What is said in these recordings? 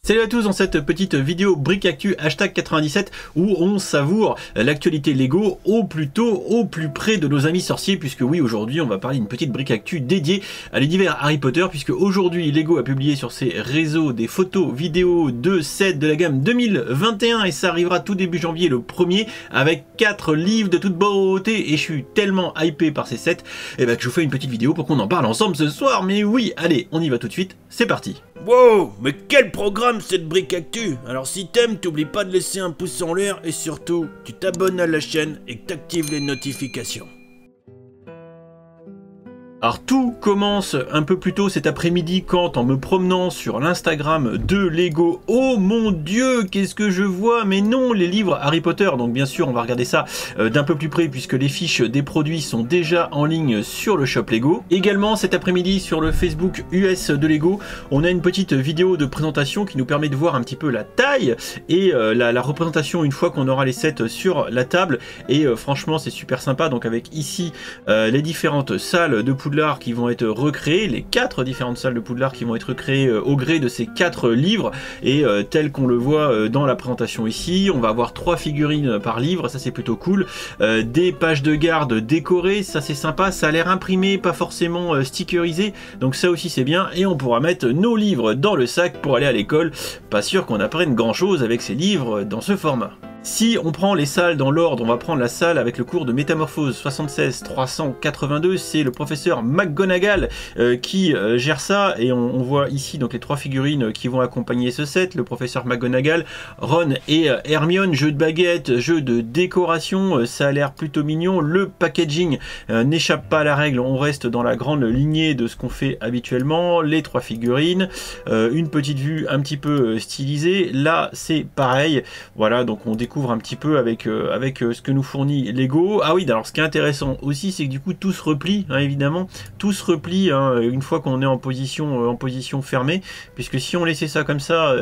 Salut à tous dans cette petite vidéo Brick Actu #97 où on savoure l'actualité Lego au plus tôt, au plus près de nos amis sorciers, puisque oui, aujourd'hui on va parler d'une petite Brick Actu dédiée à l'univers Harry Potter, puisque aujourd'hui Lego a publié sur ses réseaux des photos, vidéos de sets de la gamme 2021 et ça arrivera tout début janvier le 1er avec 4 livres de toute beauté et je suis tellement hypé par ces sets que je vous fais une petite vidéo pour qu'on en parle ensemble ce soir. Mais oui, allez, on y va tout de suite, c'est parti. Wow, mais quel programme cette Brick Actu! Alors si t'aimes, t'oublies pas de laisser un pouce en l'air et surtout, tu t'abonnes à la chaîne et que t'actives les notifications. Alors tout commence un peu plus tôt cet après-midi quand en me promenant sur l'Instagram de Lego, oh mon dieu, qu'est-ce que je vois? Mais non, les livres Harry Potter, donc bien sûr on va regarder ça d'un peu plus près puisque les fiches des produits sont déjà en ligne sur le shop Lego. Également cet après-midi sur le Facebook US de Lego, on a une petite vidéo de présentation qui nous permet de voir un petit peu la taille et la représentation une fois qu'on aura les sets sur la table et franchement c'est super sympa. Donc avec ici les différentes salles de Poudlard qui vont être recréées, les 4 différentes salles de Poudlard qui vont être recréées au gré de ces 4 livres et tel qu'on le voit dans la présentation ici, on va avoir 3 figurines par livre, ça c'est plutôt cool, des pages de garde décorées, ça c'est sympa, ça a l'air imprimé, pas forcément stickerisé, donc ça aussi c'est bien et on pourra mettre nos livres dans le sac pour aller à l'école, pas sûr qu'on apprenne grand chose avec ces livres dans ce format. Si on prend les salles dans l'ordre, on va prendre la salle avec le cours de Métamorphose 76 382, c'est le professeur McGonagall qui gère ça et on voit ici donc les 3 figurines qui vont accompagner ce set, le professeur McGonagall, Ron et Hermione, jeu de baguette, jeu de décoration, ça a l'air plutôt mignon, le packaging n'échappe pas à la règle, on reste dans la grande lignée de ce qu'on fait habituellement, les 3 figurines, une petite vue un petit peu stylisée, là c'est pareil, voilà donc on découvre un petit peu avec ce que nous fournit Lego. Ah oui, alors ce qui est intéressant aussi, c'est que du coup tout se replie, hein, évidemment, tout se replie une fois qu'on est en position fermée, puisque si on laissait ça comme ça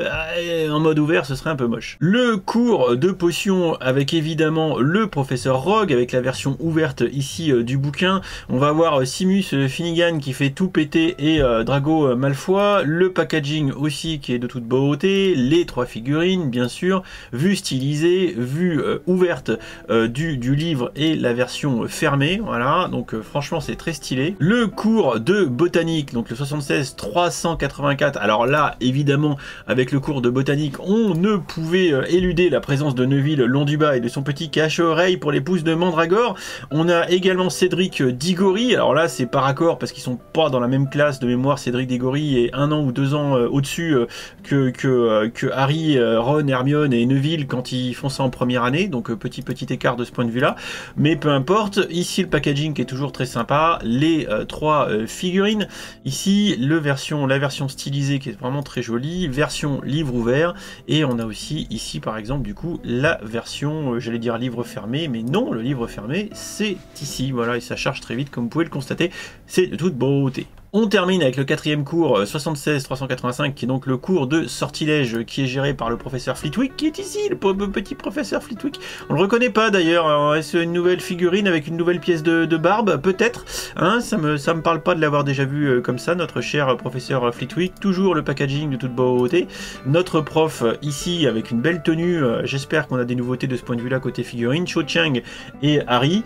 en mode ouvert, ce serait un peu moche. Le cours de potions avec évidemment le professeur Rogue, avec la version ouverte ici du bouquin. On va avoir Seamus Finnegan qui fait tout péter et Drago Malfoy, le packaging aussi qui est de toute beauté, les 3 figurines bien sûr, vue stylisée, vue ouverte du livre et la version fermée, voilà, donc franchement c'est très stylé. Le cours de botanique, donc le 76 384, alors là évidemment avec le cours de botanique on ne pouvait éluder la présence de Neville Londubat et de son petit cache-oreille pour les pousses de Mandragore. On a également Cédric Diggory, alors là c'est par accord parce qu'ils sont pas dans la même classe de mémoire, Cédric Diggory est 1 an ou 2 ans au-dessus que Harry, Ron, Hermione et Neville quand ils font ça en première année, donc petit écart de ce point de vue là, mais peu importe. Ici le packaging qui est toujours très sympa, les 3 figurines, ici la version stylisée qui est vraiment très jolie, version livre ouvert, et on a aussi ici par exemple du coup la version, j'allais dire livre fermé, mais non, le livre fermé c'est ici, voilà, et ça charge très vite comme vous pouvez le constater, c'est de toute beauté. On termine avec le 4e cours 76 385 qui est donc le cours de sortilège qui est géré par le professeur Flitwick qui est ici, le petit professeur Flitwick. On le reconnaît pas d'ailleurs, est-ce une nouvelle figurine avec une nouvelle pièce de barbe? Peut-être, hein, ça me parle pas de l'avoir déjà vu comme ça, notre cher professeur Flitwick. Toujours le packaging de toute beauté. Notre prof ici avec une belle tenue, j'espère qu'on a des nouveautés de ce point de vue là côté figurine, Cho Chang et Harry.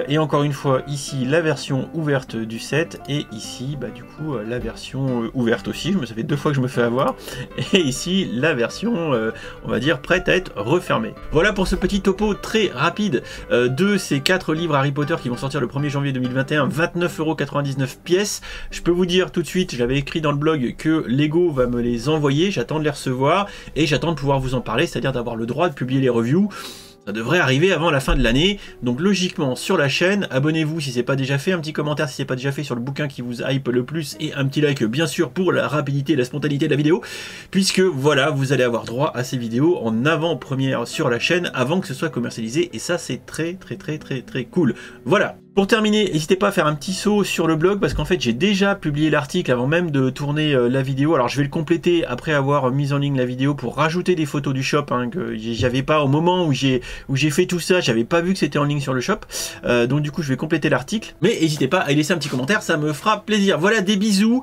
Et encore une fois ici la version ouverte du set et ici du coup la version ouverte aussi, ça fait 2 fois que je me fais avoir, et ici la version on va dire prête à être refermée. Voilà pour ce petit topo très rapide de ces 4 livres Harry Potter qui vont sortir le 1er janvier 2021, 29,99 € pièce. Je peux vous dire tout de suite, j'avais écrit dans le blog que Lego va me les envoyer, j'attends de les recevoir et j'attends de pouvoir vous en parler, c'est-à-dire d'avoir le droit de publier les reviews. Ça devrait arriver avant la fin de l'année, donc logiquement sur la chaîne, abonnez-vous si c'est pas déjà fait, un petit commentaire si c'est pas déjà fait sur le bouquin qui vous hype le plus, et un petit like bien sûr pour la rapidité et la spontanéité de la vidéo, puisque voilà, vous allez avoir droit à ces vidéos en avant-première sur la chaîne avant que ce soit commercialisé, et ça c'est très cool. Voilà. Pour terminer, n'hésitez pas à faire un petit saut sur le blog parce qu'en fait j'ai déjà publié l'article avant même de tourner la vidéo. Alors je vais le compléter après avoir mis en ligne la vidéo pour rajouter des photos du shop que j'avais pas au moment où j'ai fait tout ça, j'avais pas vu que c'était en ligne sur le shop. Donc du coup je vais compléter l'article. Mais n'hésitez pas à y laisser un petit commentaire, ça me fera plaisir. Voilà, des bisous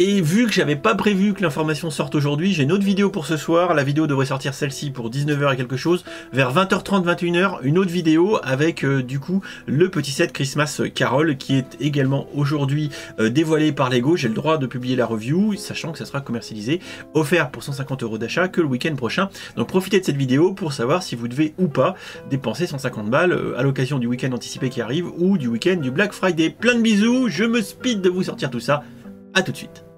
Et vu que j'avais pas prévu que l'information sorte aujourd'hui, j'ai une autre vidéo pour ce soir. La vidéo devrait sortir celle-ci pour 19h et quelque chose. Vers 20h30, 21h, une autre vidéo avec du coup le petit set Christmas Carol qui est également aujourd'hui dévoilé par Lego. J'ai le droit de publier la review, sachant que ça sera commercialisé, offert pour 150 € d'achat que le week-end prochain. Donc profitez de cette vidéo pour savoir si vous devez ou pas dépenser 150 balles à l'occasion du week-end anticipé qui arrive ou du week-end du Black Friday. Plein de bisous, je me speed de vous sortir tout ça. À tout de suite.